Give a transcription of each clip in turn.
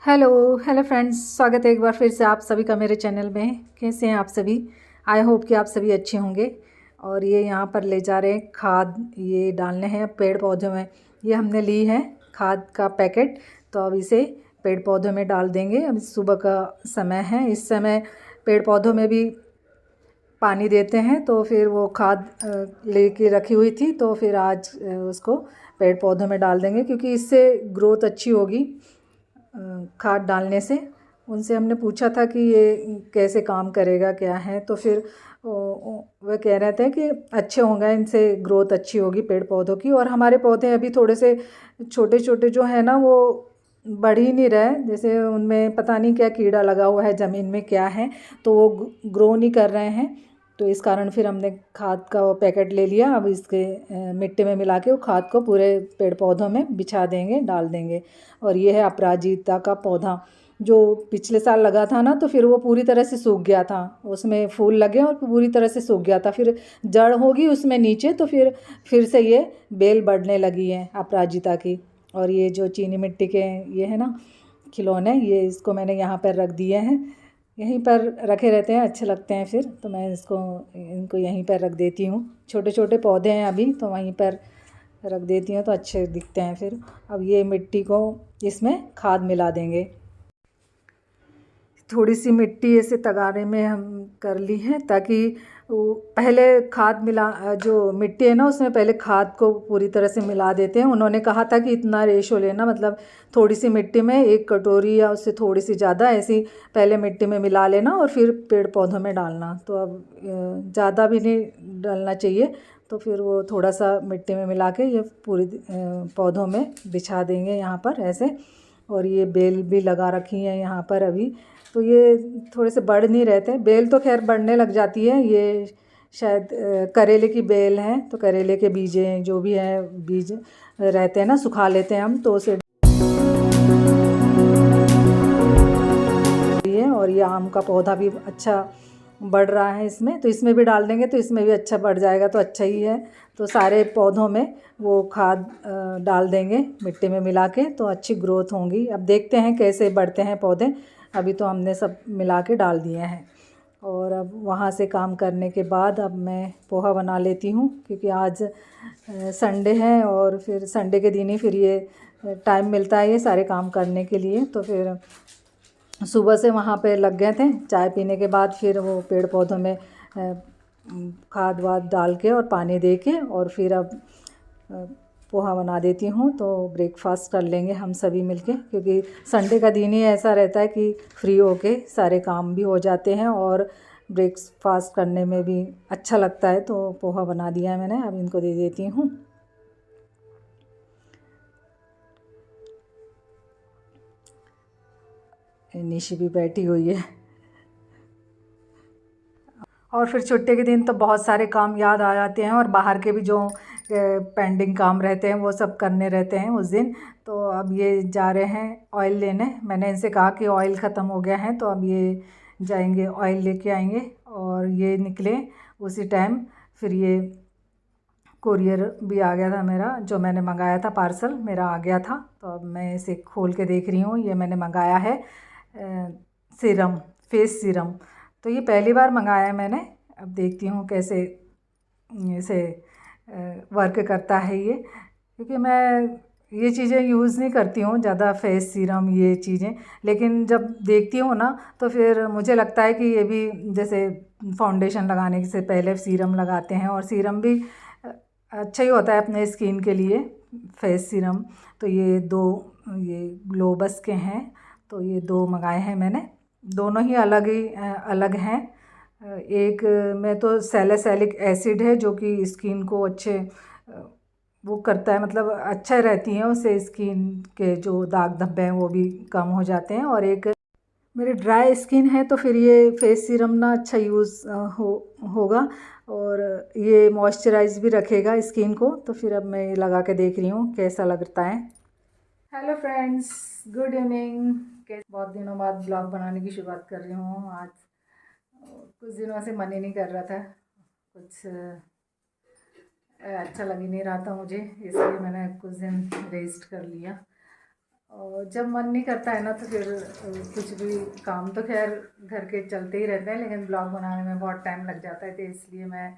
Hello hello friends, स्वागत है एक बार फिर से आप सभी का मेरे चैनल में। कैसे हैं आप सभी? आई होप कि आप सभी अच्छे होंगे। और ये यहाँ पर ले जा रहे हैं खाद, ये डालने हैं पेड़ पौधों में। ये हमने ली है खाद का पैकेट, तो अब इसे पेड़ पौधों में डाल देंगे। अब सुबह का समय है, इस समय पेड़ पौधों में भी पानी देते हैं, तो फिर वो खाद लेके रखी हुई थी, तो फिर आज उसको पेड़ पौधों में डाल देंगे, क्योंकि इससे ग्रोथ अच्छी होगी खाद डालने से। उनसे हमने पूछा था कि ये कैसे काम करेगा, क्या है, तो फिर वह कह रहे थे कि अच्छे होंगे, इनसे ग्रोथ अच्छी होगी पेड़ पौधों की। और हमारे पौधे अभी थोड़े से छोटे छोटे जो है ना, वो बढ़ ही नहीं रहे, जैसे उनमें पता नहीं क्या कीड़ा लगा हुआ है, ज़मीन में क्या है, तो वो ग्रो नहीं कर रहे हैं। तो इस कारण फिर हमने खाद का वो पैकेट ले लिया। अब इसके मिट्टी में मिला के वो खाद को पूरे पेड़ पौधों में बिछा देंगे, डाल देंगे। और ये है अपराजिता का पौधा, जो पिछले साल लगा था ना, तो फिर वो पूरी तरह से सूख गया था, उसमें फूल लगे और पूरी तरह से सूख गया था। फिर जड़ होगी उसमें नीचे, तो फिर से ये बेल बढ़ने लगी है अपराजिता की। और ये जो चीनी मिट्टी के ये है ना खिलौने, ये इसको मैंने यहाँ पर रख दिए हैं, यहीं पर रखे रहते हैं, अच्छे लगते हैं फिर, तो मैं इनको यहीं पर रख देती हूँ। छोटे छोटे पौधे हैं अभी, तो वहीं पर रख देती हूँ, तो अच्छे दिखते हैं फिर। अब ये मिट्टी को इसमें खाद मिला देंगे। थोड़ी सी मिट्टी ऐसे तगारे में हम कर ली है, ताकि वो पहले खाद मिला, जो मिट्टी है ना उसमें पहले खाद को पूरी तरह से मिला देते हैं। उन्होंने कहा था कि इतना रेशो लेना, मतलब थोड़ी सी मिट्टी में 1 कटोरी या उससे थोड़ी सी ज़्यादा ऐसी पहले मिट्टी में मिला लेना और फिर पेड़ पौधों में डालना। तो अब ज़्यादा भी नहीं डालना चाहिए, तो फिर वो थोड़ा सा मिट्टी में मिला के ये पूरी पौधों में बिछा देंगे यहाँ पर ऐसे। और ये बेल भी लगा रखी है यहाँ पर अभी, तो ये थोड़े से बढ़ नहीं रहते। बेल तो खैर बढ़ने लग जाती है, ये शायद करेले की बेल है, तो करेले के बीजें जो भी है बीज रहते हैं ना, सुखा लेते हैं हम, तो उसे है। और ये आम का पौधा भी अच्छा बढ़ रहा है इसमें, तो इसमें भी डाल देंगे, तो इसमें भी अच्छा बढ़ जाएगा, तो अच्छा ही है। तो सारे पौधों में वो खाद डाल देंगे मिट्टी में मिला के, तो अच्छी ग्रोथ होंगी। अब देखते हैं कैसे बढ़ते हैं पौधे। अभी तो हमने सब मिला के डाल दिए हैं। और अब वहाँ से काम करने के बाद अब मैं पोहा बना लेती हूँ, क्योंकि आज संडे है, और फिर संडे के दिन ही फिर ये टाइम मिलता है ये सारे काम करने के लिए। तो फिर सुबह से वहाँ पे लग गए थे, चाय पीने के बाद फिर वो पेड़ पौधों में खाद वाद डाल के और पानी दे के, और फिर अब पोहा बना देती हूँ, तो ब्रेकफास्ट कर लेंगे हम सभी मिलके। क्योंकि संडे का दिन ही ऐसा रहता है कि फ्री होके सारे काम भी हो जाते हैं और ब्रेकफास्ट करने में भी अच्छा लगता है। तो पोहा बना दिया है मैंने, अब इनको दे देती हूँ। निशी भी बैठी हुई है। और फिर छुट्टी के दिन तो बहुत सारे काम याद आ जाते हैं, और बाहर के भी जो पेंडिंग काम रहते हैं वो सब करने रहते हैं उस दिन। तो अब ये जा रहे हैं ऑयल लेने। मैंने इनसे कहा कि ऑयल ख़त्म हो गया है, तो अब ये जाएंगे ऑयल लेके आएंगे। और ये निकले उसी टाइम, फिर ये कुरियर भी आ गया था मेरा, जो मैंने मंगाया था पार्सल मेरा आ गया था। तो अब मैं इसे खोल के देख रही हूँ। ये मैंने मंगाया है सीरम, फेस सीरम। तो ये पहली बार मंगाया है मैंने, अब देखती हूँ कैसे इसे वर्क करता है ये। क्योंकि मैं ये चीज़ें यूज़ नहीं करती हूँ ज़्यादा, फेस सीरम ये चीज़ें, लेकिन जब देखती हूँ ना, तो फिर मुझे लगता है कि ये भी जैसे फाउंडेशन लगाने से पहले सीरम लगाते हैं, और सीरम भी अच्छा ही होता है अपने स्किन के लिए, फेस सीरम। तो ये ये ग्लोबस के हैं, तो ये 2 मंगाए हैं मैंने। दोनों ही अलग हैं। एक में तो सैलिसिलिक एसिड है, जो कि स्किन को अच्छे वो करता है, मतलब अच्छा रहती हैं, उससे स्किन के जो दाग धब्बे हैं वो भी कम हो जाते हैं। और एक मेरी ड्राई स्किन है, तो फिर ये फेस सीरम ना अच्छा यूज़ होगा, और ये मॉइस्चराइज भी रखेगा स्किन को। तो फिर अब मैं ये लगा के देख रही हूँ कैसा लगता है। Hello friends, good evening. कैसे बहुत दिनों बाद ब्लॉग बनाने की शुरुआत कर रही हूँ आज। कुछ दिनों से मन ही नहीं कर रहा था, कुछ अच्छा लग ही नहीं रहा था मुझे, इसलिए मैंने कुछ दिन रेस्ट कर लिया। और जब मन नहीं करता है ना तो फिर कुछ भी काम तो खैर घर के चलते ही रहते हैं, लेकिन ब्लॉग बनाने में बहुत टाइम लग जाता है, तो इसलिए मैं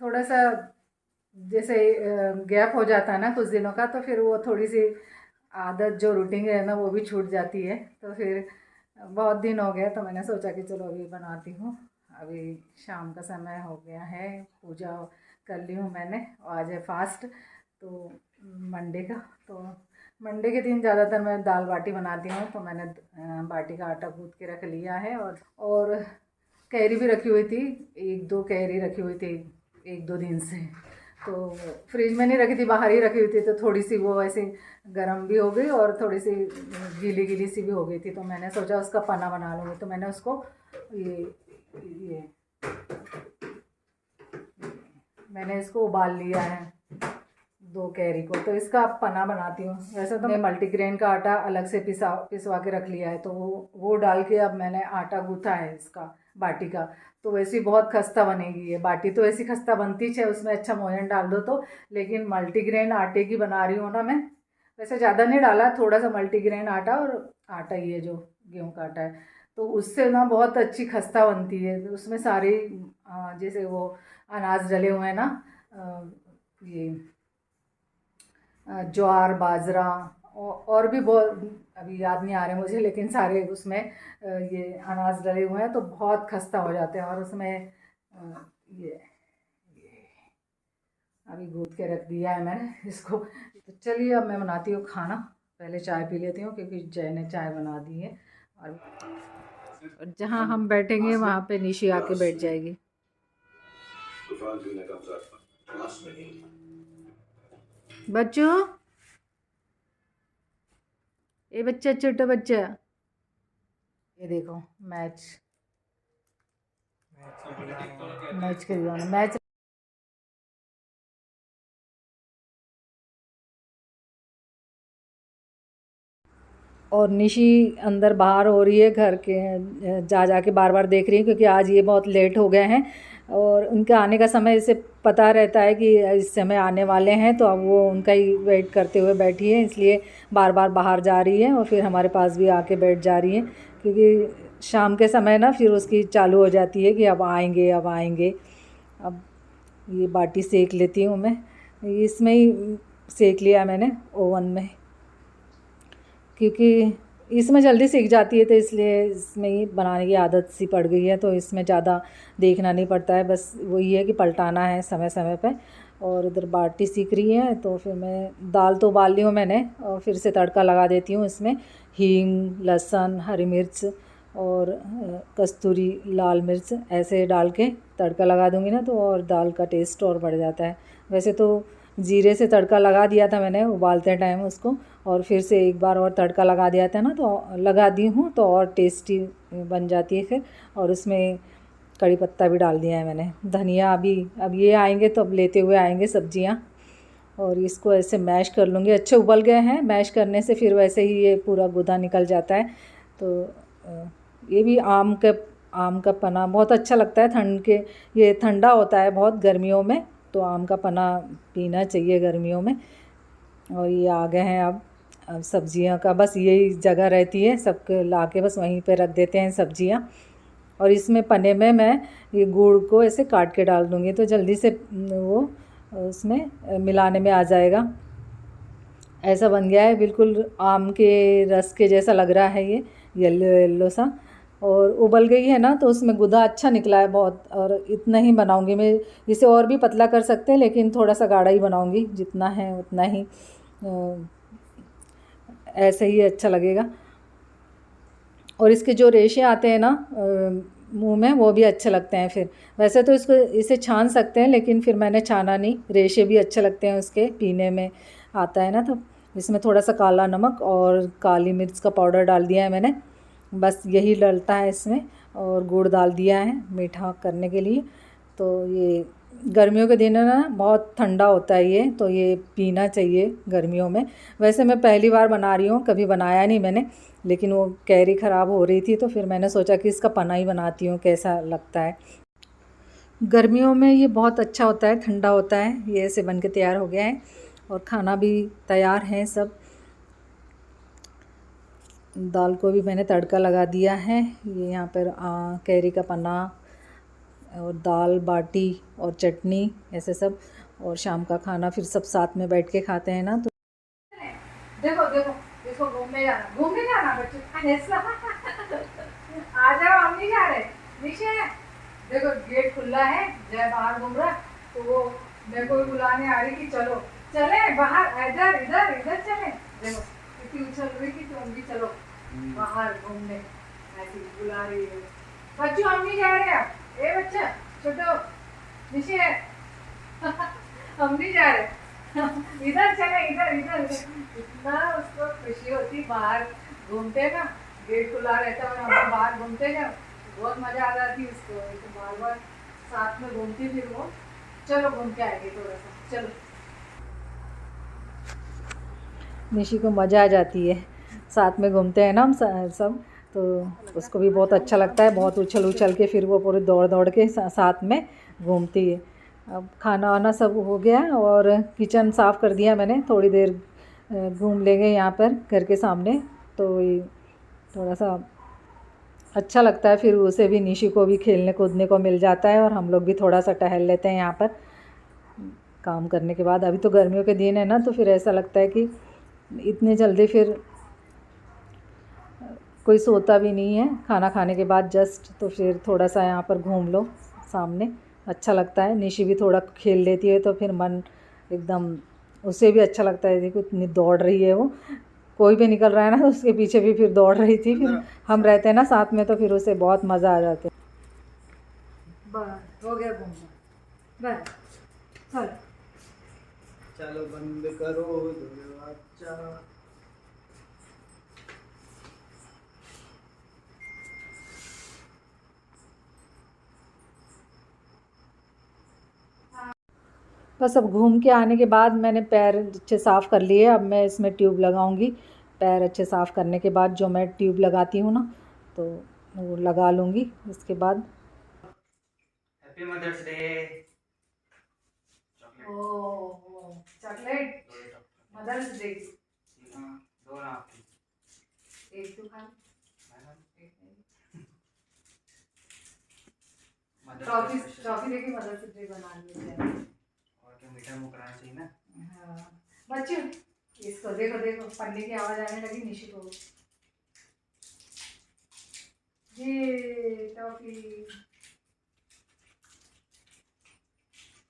थोड़ा सा जैसे गैप हो जाता है ना कुछ दिनों का, तो फिर वो थोड़ी सी आदत जो रूटीन है ना वो भी छूट जाती है। तो फिर बहुत दिन हो गए तो मैंने सोचा कि चलो अभी बनाती हूँ। अभी शाम का समय हो गया है, पूजा कर ली हूँ मैंने, आज है फास्ट तो मंडे का। तो मंडे के दिन ज़्यादातर मैं दाल बाटी बनाती हूँ, तो मैंने बाटी का आटा गूँथ के रख लिया है। और कैरी भी रखी हुई थी, 1-2 कैरी रखी हुई थी 1-2 दिन से, तो फ्रिज में नहीं रखी थी, बाहर ही रखी हुई थी, तो थोड़ी सी वो ऐसे गर्म भी हो गई और थोड़ी सी गीली गीली सी भी हो गई थी। तो मैंने सोचा उसका पना बना लूँगी, तो मैंने उसको ये मैंने इसको उबाल लिया है 2 कैरी को, तो इसका पना बनाती हूँ। वैसे तो मैं मल्टीग्रेन का आटा अलग से पिसवा के रख लिया है, तो वो डाल के अब मैंने आटा गूँथा है इसका बाटी का। तो वैसे ही बहुत खस्ता बनेगी ये बाटी, तो ऐसी खस्ता बनती है, उसमें अच्छा मोयन डाल दो तो। लेकिन मल्टीग्रेन आटे की बना रही हूँ ना मैं, वैसे ज़्यादा नहीं डाला, थोड़ा सा मल्टीग्रेन आटा और आटा ये जो गेहूँ का आटा है, तो उससे ना बहुत अच्छी खस्ता बनती है। तो उसमें सारे जैसे वो अनाज डले हुए हैं ना, ये ज्वार बाजरा और भी बहुत अभी याद नहीं आ रहे मुझे, लेकिन सारे उसमें ये अनाज डले हुए हैं, तो बहुत खस्ता हो जाते हैं। और उसमें ये अभी गूँथ के रख दिया है मैंने इसको। तो चलिए अब मैं बनाती हूँ खाना, पहले चाय पी लेती हूँ क्योंकि जय ने चाय बना दी है। और जहाँ हम बैठेंगे वहाँ पे निशी आके बैठ जाएगी। बच्चों, ये बच्चा, छोटा बच्चा, ये देखो मैच के दीवाना मैच। और निशी अंदर बाहर हो रही है घर के, जा के बार बार देख रही है क्योंकि आज ये बहुत लेट हो गए हैं और उनका आने का समय इसे पता रहता है कि इस समय आने वाले हैं, तो अब वो उनका ही वेट करते हुए बैठी है, इसलिए बार बार बाहर जा रही है और फिर हमारे पास भी आके बैठ जा रही है। क्योंकि शाम के समय ना फिर उसकी चालू हो जाती है कि अब आएंगे अब आएंगे। अब ये बाटी सेक लेती हूँ मैं, इसमें ही सेक लिया मैंने ओवन में, क्योंकि इसमें जल्दी सीख जाती है, तो इसलिए इसमें ही बनाने की आदत सी पड़ गई है, तो इसमें ज़्यादा देखना नहीं पड़ता है, बस वही है कि पलटाना है समय समय पे। और इधर बाटी सीख रही है, तो फिर मैं दाल तो उबाल ली हूँ मैंने और फिर से तड़का लगा देती हूँ इसमें, हींग लहसुन हरी मिर्च और कस्तूरी लाल मिर्च ऐसे डाल के तड़का लगा दूँगी ना, तो और दाल का टेस्ट और बढ़ जाता है। वैसे तो जीरे से तड़का लगा दिया था मैंने उबालते टाइम उसको, और फिर से एक बार और तड़का लगा दिया था ना, तो लगा दी हूँ तो और टेस्टी बन जाती है फिर। और उसमें कड़ी पत्ता भी डाल दिया है मैंने, धनिया अभी अब ये आएंगे तो अब लेते हुए आएंगे सब्जियाँ। और इसको ऐसे मैश कर लूँगी, अच्छे उबल गए हैं, मैश करने से फिर वैसे ही ये पूरा गुदा निकल जाता है। तो ये भी आम का पना बहुत अच्छा लगता है, ठंड के ये ठंडा होता है बहुत गर्मियों में, तो आम का पना पीना चाहिए गर्मियों में। और ये आ गए हैं अब सब्जियों का बस यही जगह रहती है, सबके ला के बस वहीं पे रख देते हैं सब्जियां। और इसमें पने में मैं ये गुड़ को ऐसे काट के डाल दूँगी, तो जल्दी से वो उसमें मिलाने में आ जाएगा। ऐसा बन गया है, बिल्कुल आम के रस के जैसा लग रहा है ये, येलो येलो सा। और उबल गई है ना, तो उसमें गुदा अच्छा निकला है बहुत। और इतना ही बनाऊंगी मैं, इसे और भी पतला कर सकते हैं लेकिन थोड़ा सा गाढ़ा ही बनाऊंगी, जितना है उतना ही, ऐसे ही अच्छा लगेगा। और इसके जो रेशे आते हैं ना मुंह में, वो भी अच्छे लगते हैं फिर। वैसे तो इसे छान सकते हैं, लेकिन फिर मैंने छाना नहीं, रेशे भी अच्छे लगते हैं उसके, पीने में आता है ना। तो इसमें थोड़ा सा काला नमक और काली मिर्च का पाउडर डाल दिया है मैंने, बस यही डलता है इसमें। और गुड़ डाल दिया है मीठा करने के लिए। तो ये गर्मियों के दिन है ना, बहुत ठंडा होता है ये, तो ये पीना चाहिए गर्मियों में। वैसे मैं पहली बार बना रही हूँ, कभी बनाया नहीं मैंने, लेकिन वो कैरी ख़राब हो रही थी, तो फिर मैंने सोचा कि इसका पना ही बनाती हूँ, कैसा लगता है। गर्मियों में ये बहुत अच्छा होता है, ठंडा होता है। ये ऐसे बन के तैयार हो गया है और खाना भी तैयार है सब। दाल को भी मैंने तड़का लगा दिया है। ये यहाँ पर कैरी का पन्ना और दाल बाटी और चटनी ऐसे सब, और शाम का खाना फिर सब साथ में बैठ के खाते हैं ना। तो देखो देखो इसको घूमने जाना बच्चे आ जाओ, हम नहीं जा रहे नीचे। देखो गेट खुला है, जय बाहर घूम रहा, तो वो मेरे को भी बुलाने आ रही कि चलो चले बाहर, इधर इधर इधर चले। देखो कितनी उछल रही कि तुम भी चलो बाहर घूमने, ऐसी बुला रही है। बच्चों हम नहीं जा रहे अब, ए बच्चा छोटो नीचे हम नहीं जा रहे इधर चले, इधर इधर। इतना उसको खुशी होती बाहर घूमते ना, गेट खुला रहता है और हम बाहर घूमते ना, बहुत मजा आ जाती उसको। तो बार बार साथ में घूमती फिर वो, चलो घूम के आएंगे थोड़ा सा, चलो। निशी को मज़ा आ जाती है, साथ में घूमते हैं ना हम सब, तो उसको भी बहुत अच्छा लगता है। बहुत उछल उछल के फिर वो पूरे दौड़ दौड़ के साथ में घूमती है। अब खाना वाना सब हो गया और किचन साफ़ कर दिया मैंने। थोड़ी देर घूम लेंगे यहाँ पर घर के सामने, तो थोड़ा सा अच्छा लगता है। फिर उसे भी, निशी को भी खेलने कूदने को मिल जाता है और हम लोग भी थोड़ा सा टहल लेते हैं यहाँ पर काम करने के बाद। अभी तो गर्मियों के दिन है ना, तो फिर ऐसा लगता है कि इतने जल्दी फिर कोई सोता भी नहीं है खाना खाने के बाद जस्ट, तो फिर थोड़ा सा यहाँ पर घूम लो सामने, अच्छा लगता है। निशी भी थोड़ा खेल लेती है तो फिर मन एकदम, उसे भी अच्छा लगता है। देखो इतनी दौड़ रही है वो, कोई भी निकल रहा है ना तो उसके पीछे भी फिर दौड़ रही थी। फिर हम रहते हैं ना साथ में, तो फिर उसे बहुत मज़ा आ जाता है। बस हो गया घूमना, बस चलो चलो बंद करो दरवाजा। बस अब घूम के आने के बाद मैंने पैर अच्छे साफ़ कर लिए। अब मैं इसमें ट्यूब लगाऊंगी। पैर अच्छे साफ़ करने के बाद जो मैं ट्यूब लगाती हूँ ना, तो वो लगा लूँगी इसके बाद। Happy mother's day. Chocolate mother's day. दो ना आपकी, एक तो खा, ट्रॉफी देखी मदर्स डे बना ली। और क्या मीठा मुँह कराना चाहिए ना। हाँ बच्चे, इसको देखो देखो, पन्नी की आवाज़ आने लगी निशी को। ये टॉफी,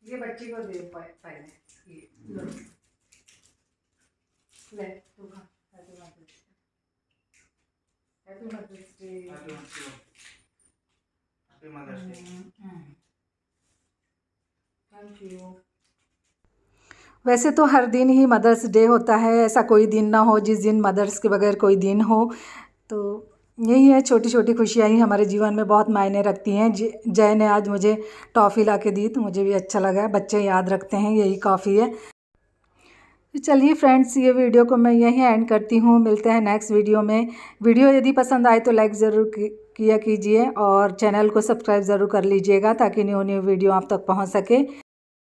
ये बच्ची को दे पहले, ये लो ले तू खा। Happy mother's day, happy mother's day. Thank you. वैसे तो हर दिन ही मदर्स डे होता है, ऐसा कोई दिन ना हो जिस दिन मदर्स के बगैर कोई दिन हो। तो यही है, छोटी छोटी खुशियाँ ही हमारे जीवन में बहुत मायने रखती हैं। जय ने आज मुझे टॉफ़ी ला के दी तो मुझे भी अच्छा लगा। बच्चे याद रखते हैं, यही काफ़ी है। तो चलिए फ्रेंड्स, ये वीडियो को मैं यहीं एंड करती हूँ। मिलते हैं नेक्स्ट वीडियो में। वीडियो यदि पसंद आए तो लाइक ज़रूर किया कीजिए और चैनल को सब्सक्राइब ज़रूर कर लीजिएगा, ताकि न्यू वीडियो आप तक पहुँच सके।